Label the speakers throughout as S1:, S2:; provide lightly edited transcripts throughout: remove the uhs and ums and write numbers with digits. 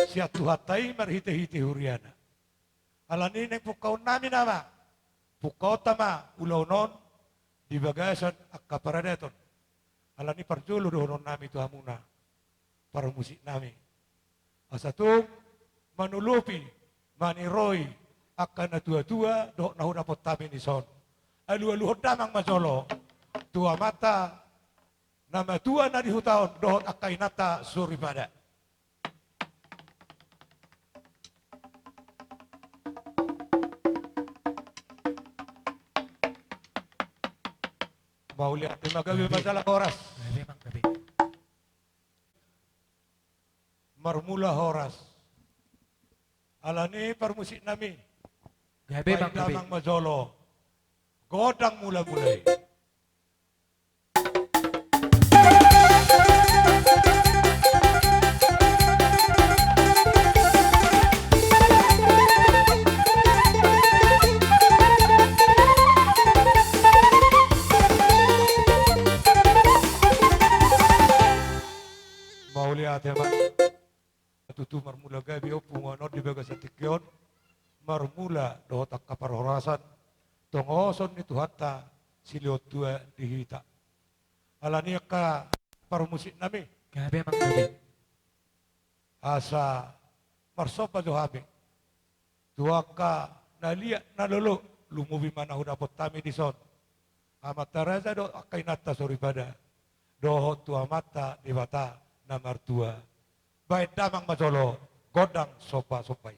S1: Sia tuhatai marhite-hite huriana. Alani neng pukau nami nama. Pukau tama ulaunon di bagasan akaparadeton. Alani parjulu dohonon nami tuhamuna. Para musik nami. Asatung manulupi maniroi akan tua-tua dok nahu dapat tami nison. Alu-alu hodamang majolo. Tua mata nama tua nadi hutaon dohot akainata suribada. Mau lihat gabi masalah horas. Marmula horas. Alani permusik nami.
S2: Gabi bang gabi.
S1: Damang majolo. Godang mula-mulai. Mau lihat ya bang. Tutu marmula gabi opungono di bagas atikyon. Marmula dohotak kaparhorasan. Tongoson itu hatta siliotua dihita. Alani ka parmusik nami.
S2: Gabi bang gabi.
S1: Asa marsopa johabe. Tuaka nalia nalolo lumubi mana dapat tami di son. Amataraza do akainata soribada. Doho tua mata debata namar tua. Baik damang majolo godang sopa sopai.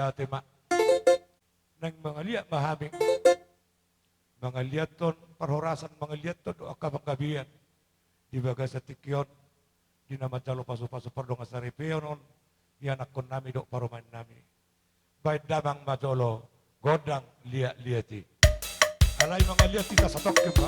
S1: Tema nang mga liat mahaming mga liaton parhorasan mga liaton do akabanggabian di bagas sa tikyon di nama jalo paso-paso pardong asaripeon on yan akon nami do paroman nami baik damang majolo godang liat-liati alay mga liat kita satok ke ba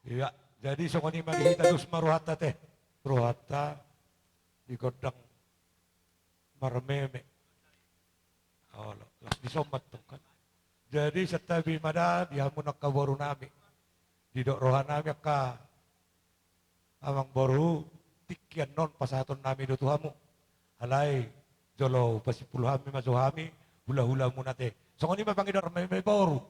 S1: Iya, jadi songoni manihita dus maruhata teh. Ruhata di godang marmeme. Oh, las disomat tuh kan. Jadi setabi mada dia munak kawaru nami. Di dok rohanami ka amang boru tikian non pasaton nami do tuhamu. Halai jolo pasipuluhami masuhami hula-hula munate. Songoni mapangidor meme boru.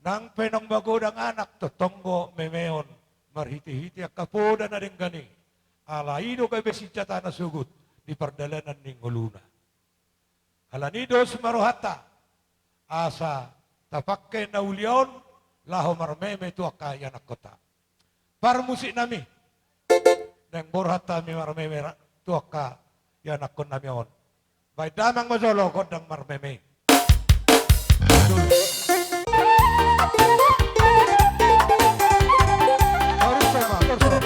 S1: Nang penong bagodang anak totonggo memeon marhiti-hiti akapoda na rin gani. Alaido kay besijata na sugut di pardalanan ning uluna. Alanidos maruhata asa tapakke na ulion laho marmeme tu akaya na kota. Parmusik nami nang borhata mi marmeme tu akaya na kon nami on. Bay damang mazolo kodang marmeme. Harus sama, harus sama.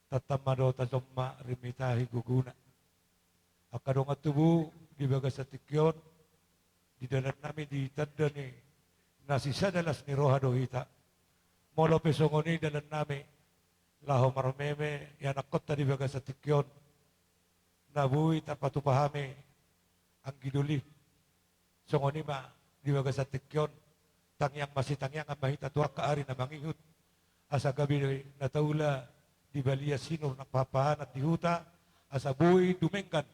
S1: Tatamado tazomma rimitahi guguna. Akadong atubu di bagas satikyon di dalam nami di tanda ni nasisa dalas ni roha dohita. Molo pesongoni dalam nami laho marmeme yanakot di bagas satikyon. Nabui tapatupahami ang giduli. Songoni ma di bagas satikyon tangyang masih tangyang ang mahita tuwa kaari na mangihut. Asa gabi na taula di balia sinur na papahan at dihuta asa buhi dumengkan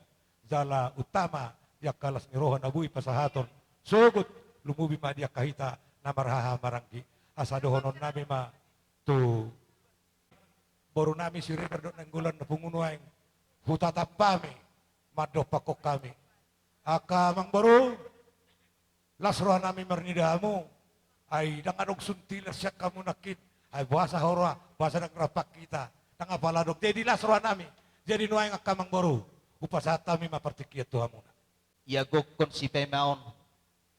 S1: zala utama Yakalas ni roha nabui pasahaton. Sugut lumubi ma dia kahita namarhaha maranggi. Asadohonon nami ma tu baru nami siri kerdot nanggulan na pungunuaing hutatapami madopakok kami. Aka mang baru lasroha nami marnidamu ay dangan og suntilas siya kamu nakit ay bahasa horwa bahasa nagrapak kita tanga paladok jadi lasroha nami jadi nuaing akamang baru upasatami mapartikiat Tuhan muna.
S3: Yagok kon si Pemaon,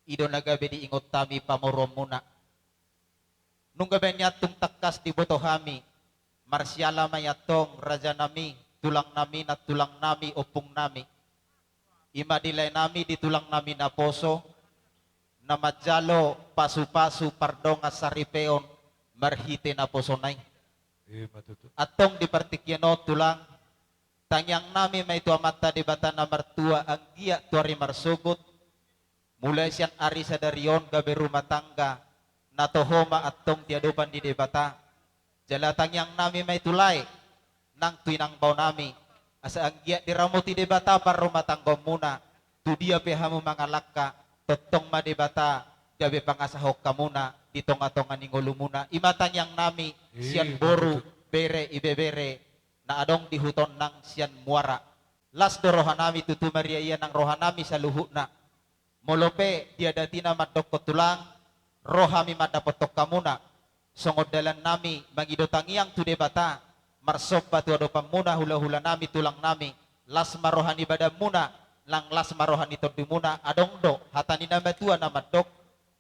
S3: ido nagabi di ingot tami pamorom muna. Nung gabi niya tung takas di boto kami, marsyala mayatong raja nami, tulang nami na tulang nami opong nami. Ima dilay nami di tulang nami na poso, na madjalo pasu-pasu pardong at saripeon, marhite na poso nay.
S1: Matuto.
S3: Atong di partikyano tulang, tangyang nami may tuamata di bata na martua ang giya tuari marsugot, mulai siyang ari sa darion gabi rumatangga, natohoma atong tiadupan di debata, jala tangyang nami may tulay, nang tuinang baw nami, asa ang giya di ramuti debata para rumatanggo muna, tudia pehamu mga lakka, totong madebata, gabi pangasahok ka muna, ditong atong aningolo muna, imatanyang nami, siyan boru, bere, ibebere, na adong dihuton ng siyan muara. Las do rohanami tutumariya ng rohanami sa luhu na. Molope, dia dati na madok ko tulang, rohami madapotok ka muna. Sungod dalan nami, mangidotangiang tude bata, marsop batu adopam muna, hula-hula nami, tulang nami. Las marohani badam muna, lang las marohani todu muna, adong do, hatani na matua na madok,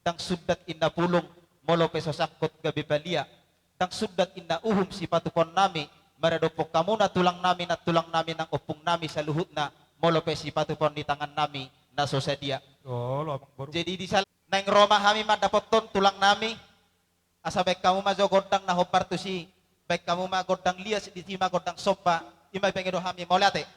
S3: tang sudat inna pulong, molope sosakot gabi balia, tang sudat inna uhum si patupon nami, maradopok kamuna tulang namin at tulang namin ng upong nami sa luhut na molope si patupon ni tangan nami na sosadia.
S1: Oh, lamang baru.
S3: Jadi di sal nang Roma kami madapoton tulang nami asa baik kamu majogodang na hopartu si baik kamu magodang lias di tima godang sopa imay pengedo kami molate.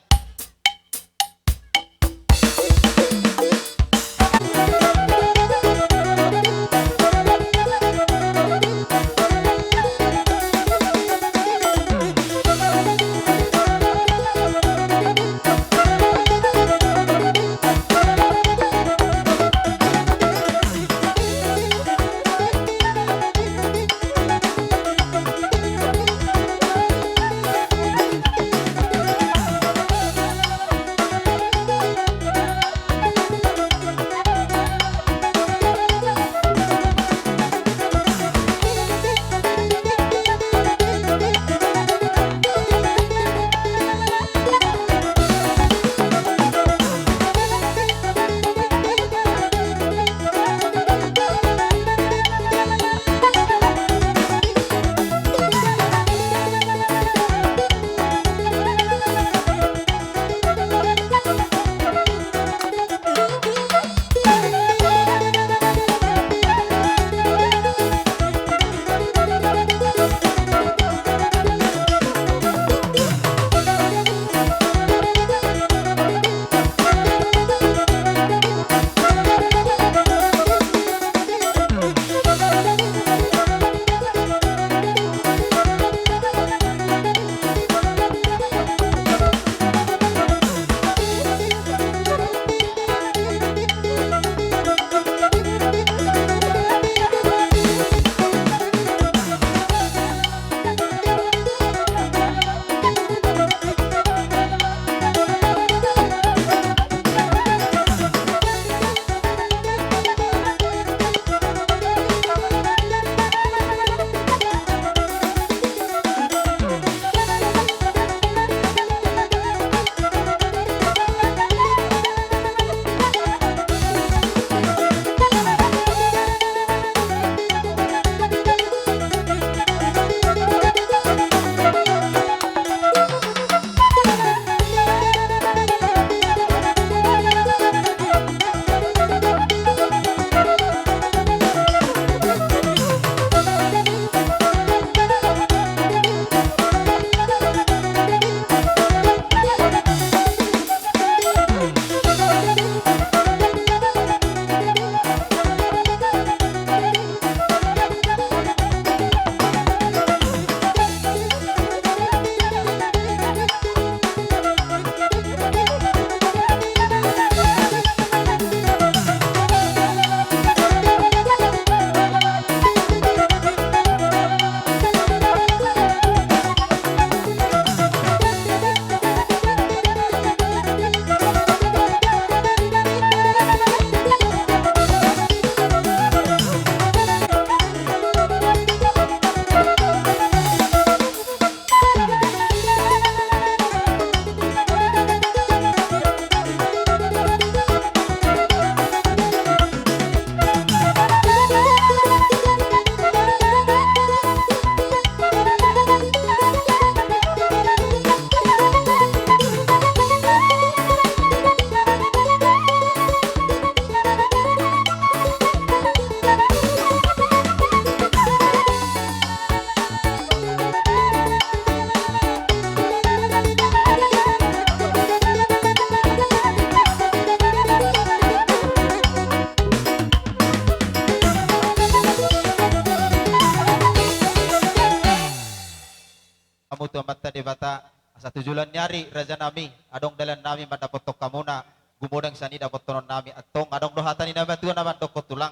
S3: kamu tu mata di bata asa tujulan nyari raja nami adong dalan nami madapat to kamuna gumodang sani dapat tonon nami atong adong dohatan ni naman tuan naman dokot tulang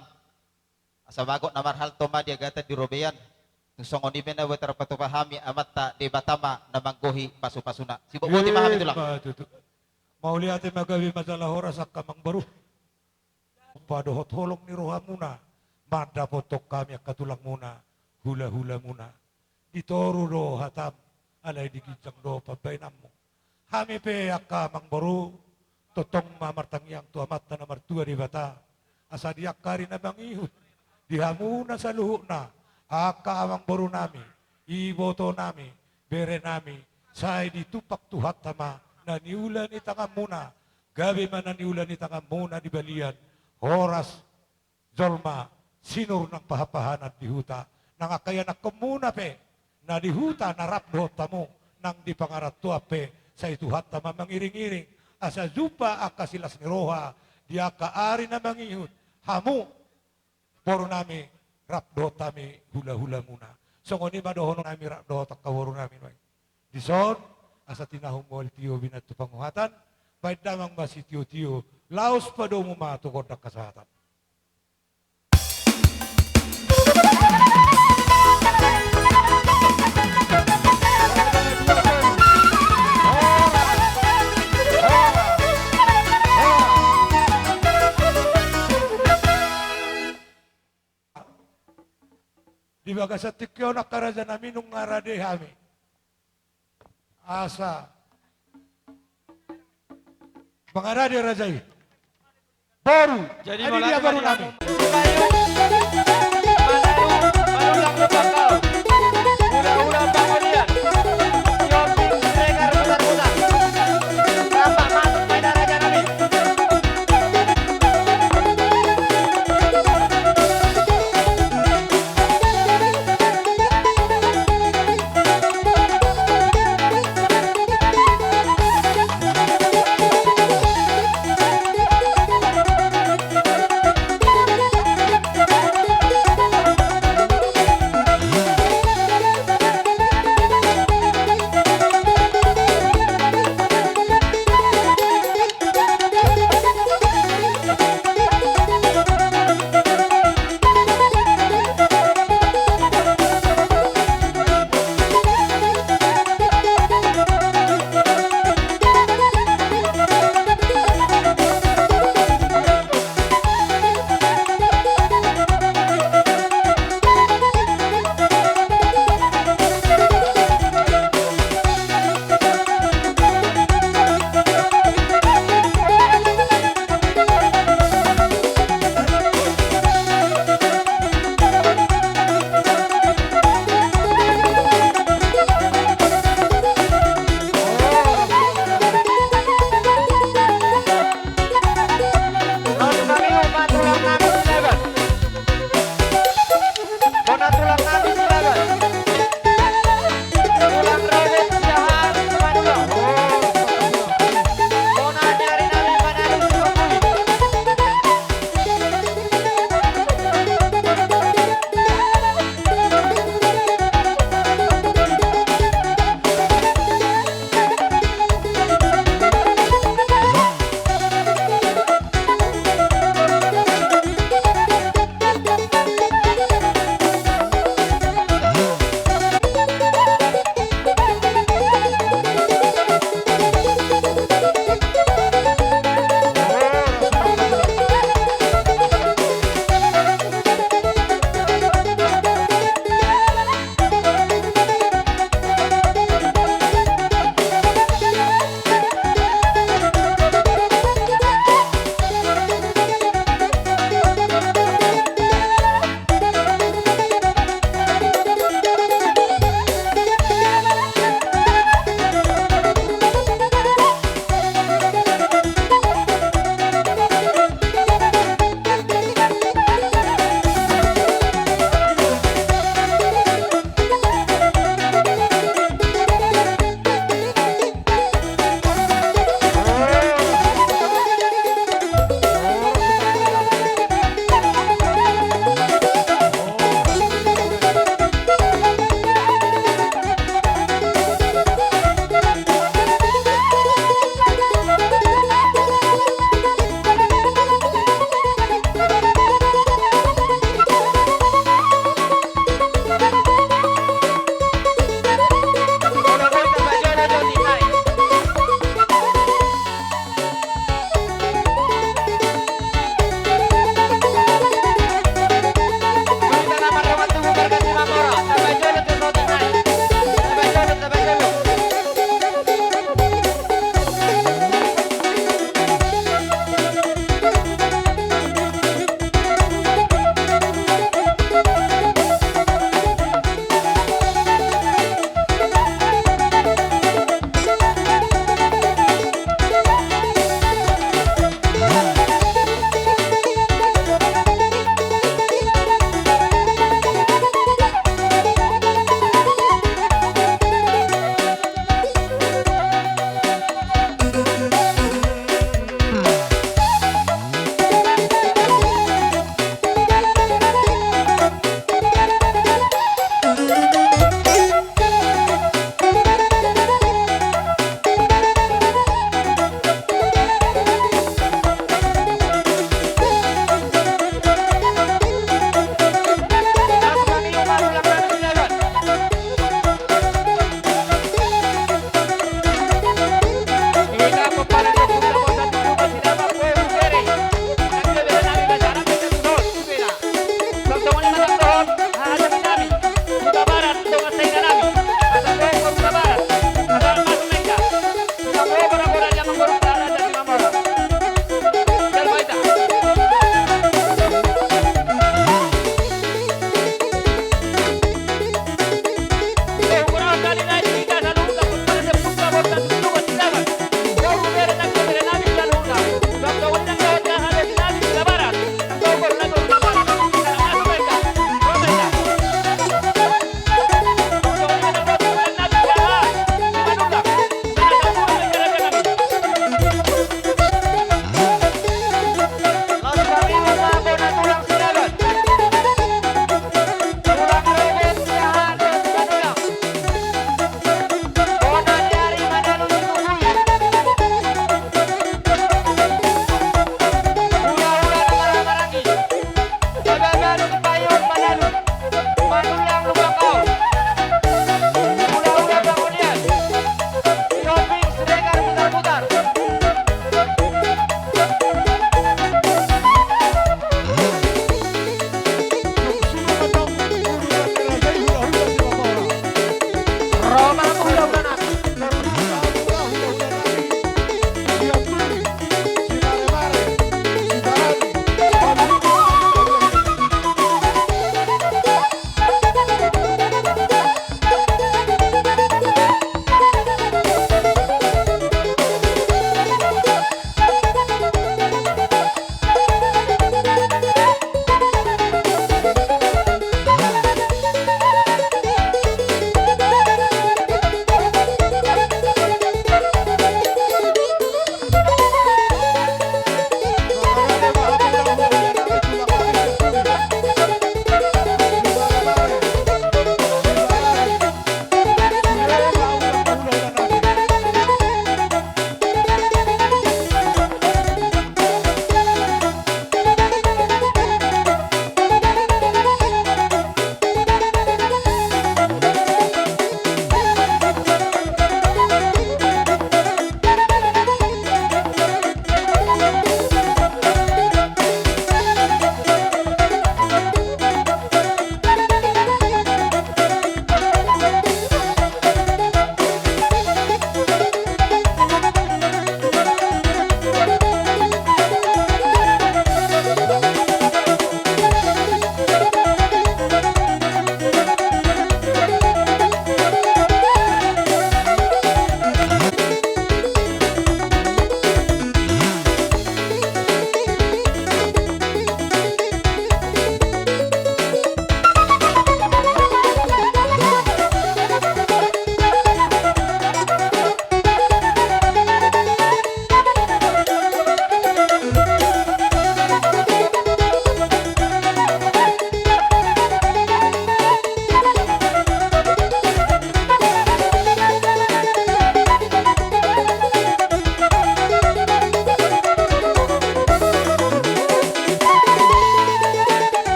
S3: asa bagot namar hal toma dia gata di robeyan tusong oni bena wetar patupahami amatta di batama na manggohi pasu-pasuna sibuk buti mahami tulang
S1: Mau lihat magawi masalah horas kamang baru. Padohot holong ni roha muna. Manda potok kami katulang muna. Hula-hula muna. Ditoru do hatam. Alay di gincang do pabainammo. Hami pe kamang baru. Totong mamartang yang tua mata nomor 2 di bata. Asa diakari na bang ihut. Dihamuna sa luhuk na. Amang baru nami. Iboto nami. Bere nami. Say ditupak tuhat tama. Naniulan ni tangam muna. Gabi man naniulan ni tangam muna di balian. Horas, Zolma, sinur ng pahapahan at dihuta. Nangakaya na kumuna pe. Na dihuta na rapdo tamo. Nang di pangarattua pe. Sa ituhat tama mangiring-iring. Asa zupa akasilas ni Roha. Di akaari na mangihut. Hamu. Poro nami rapdo tami hula-hula muna. So ngoni madohon nami rapdo takawaro namin. Dison. Asa tinahong mo tiyo binatu panguhatan, baik damang masih tiyo-tiyo, laos pa do mo matukod ng kasahatan. Di baga sa tikyo na karaja namin nung ngarade kami. Asa mengarah Rajai baru jadi dia baru nabi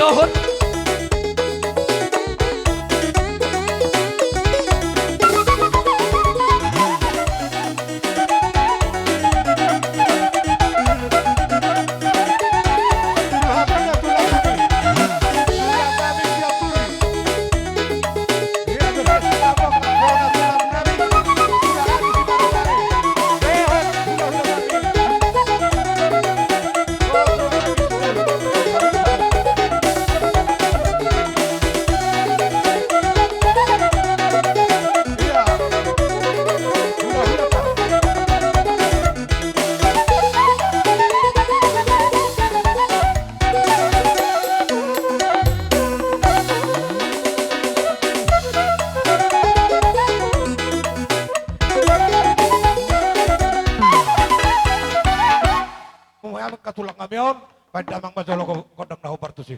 S2: Nuhun.
S1: Katulang ngamion, pandamang majolo kodang nahu partusi.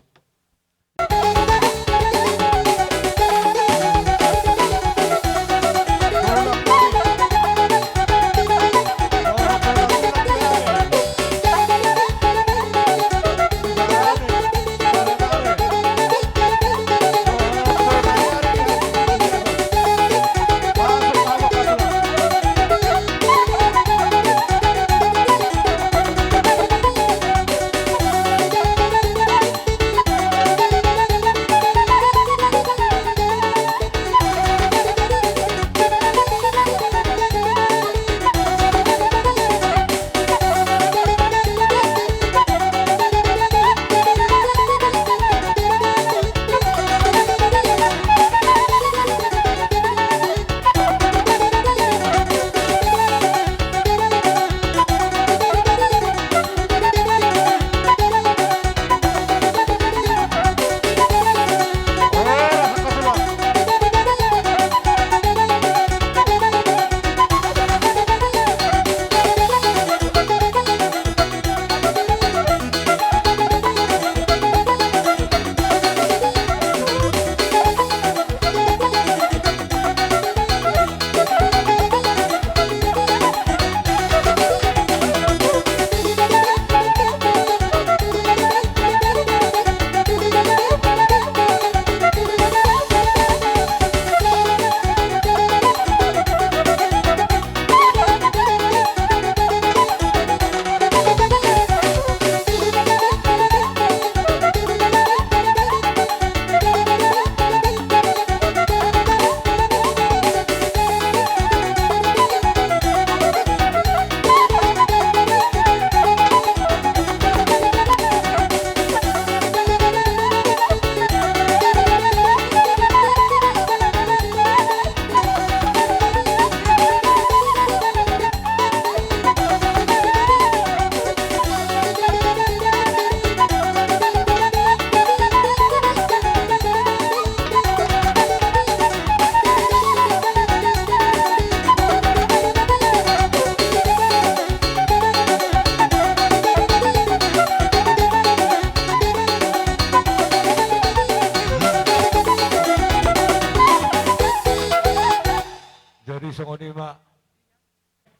S1: Songonima.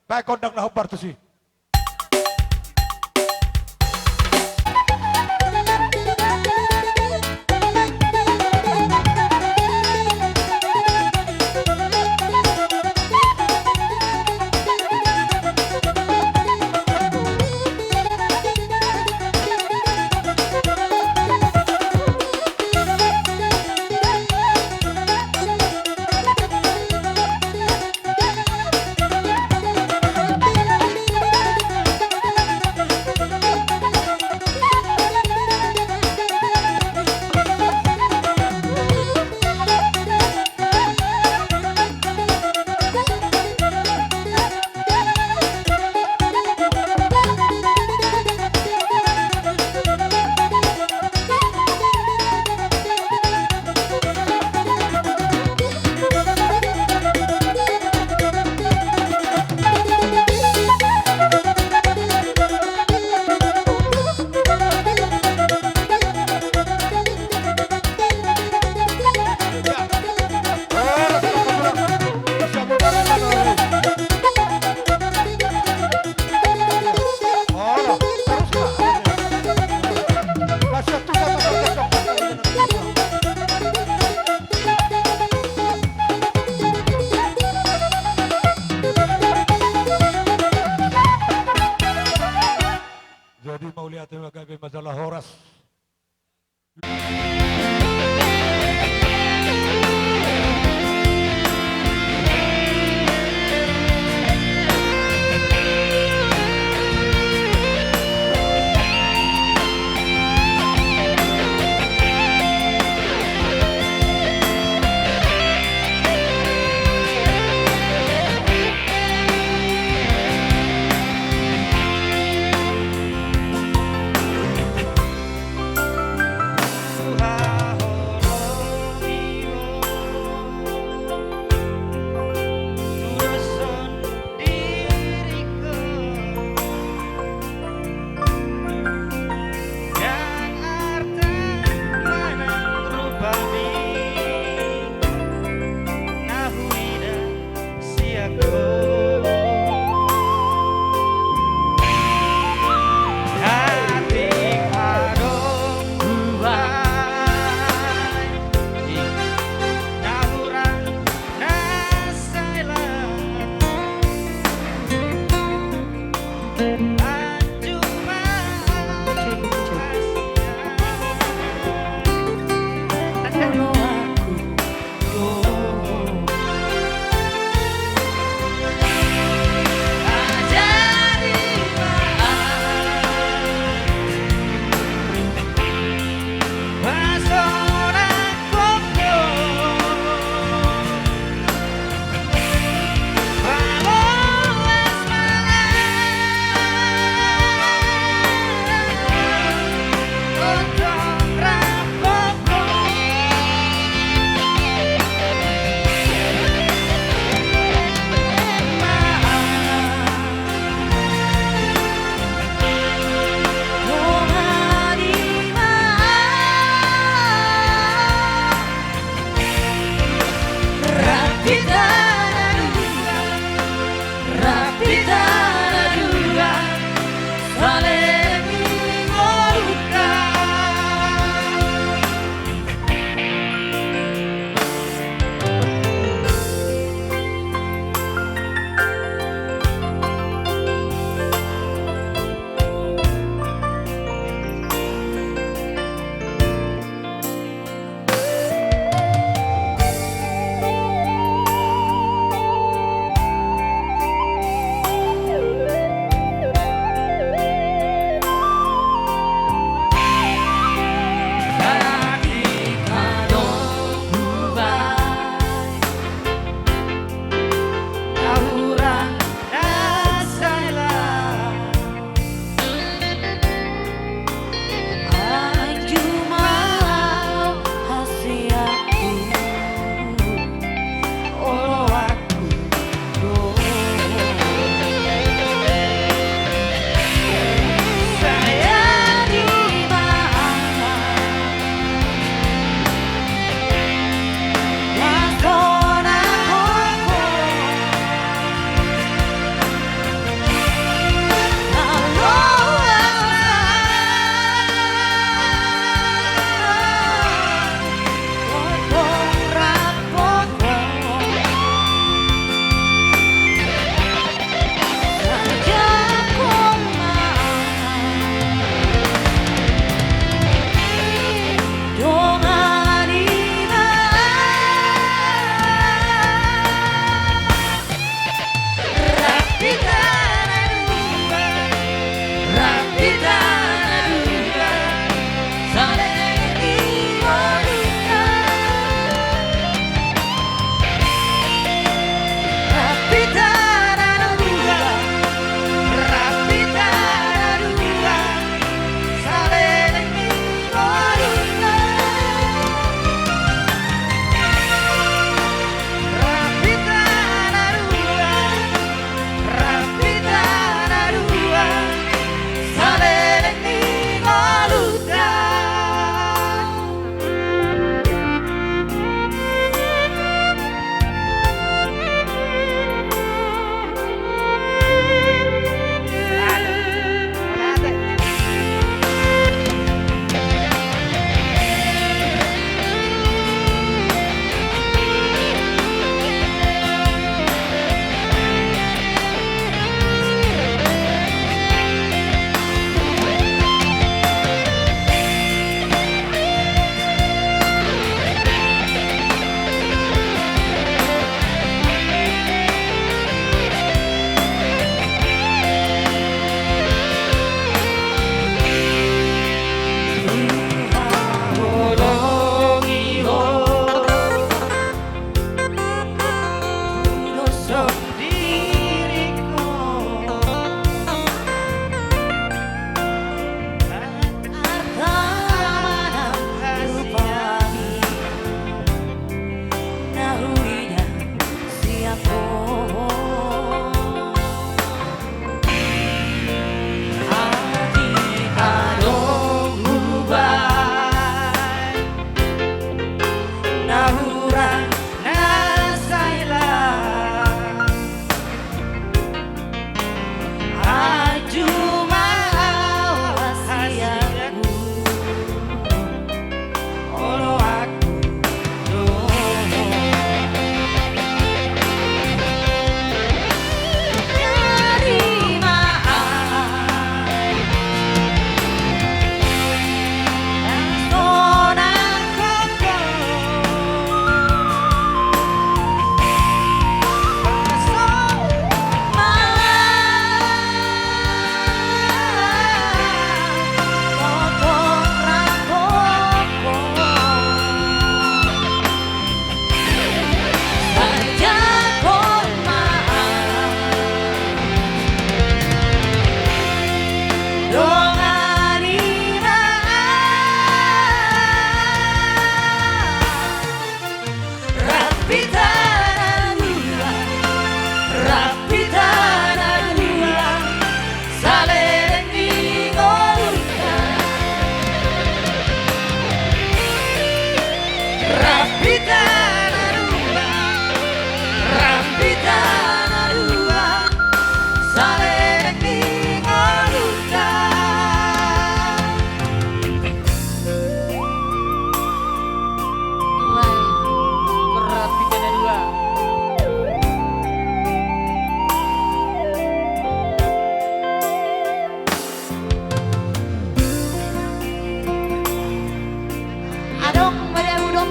S1: Baik kondang nahu partusi.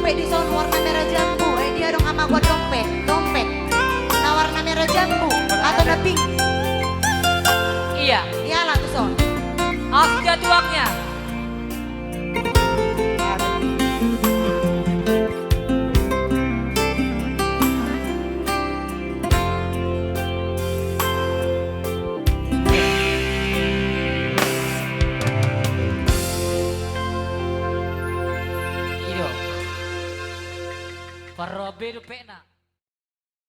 S4: dompet di sono warna merah jambu. Dia dong sama gua dompet. Nah warna merah jambu atau na pink.
S5: Iya,
S4: Iyalah tuh son.
S5: aku jadi uangnya. Iyo. Parobe do pena.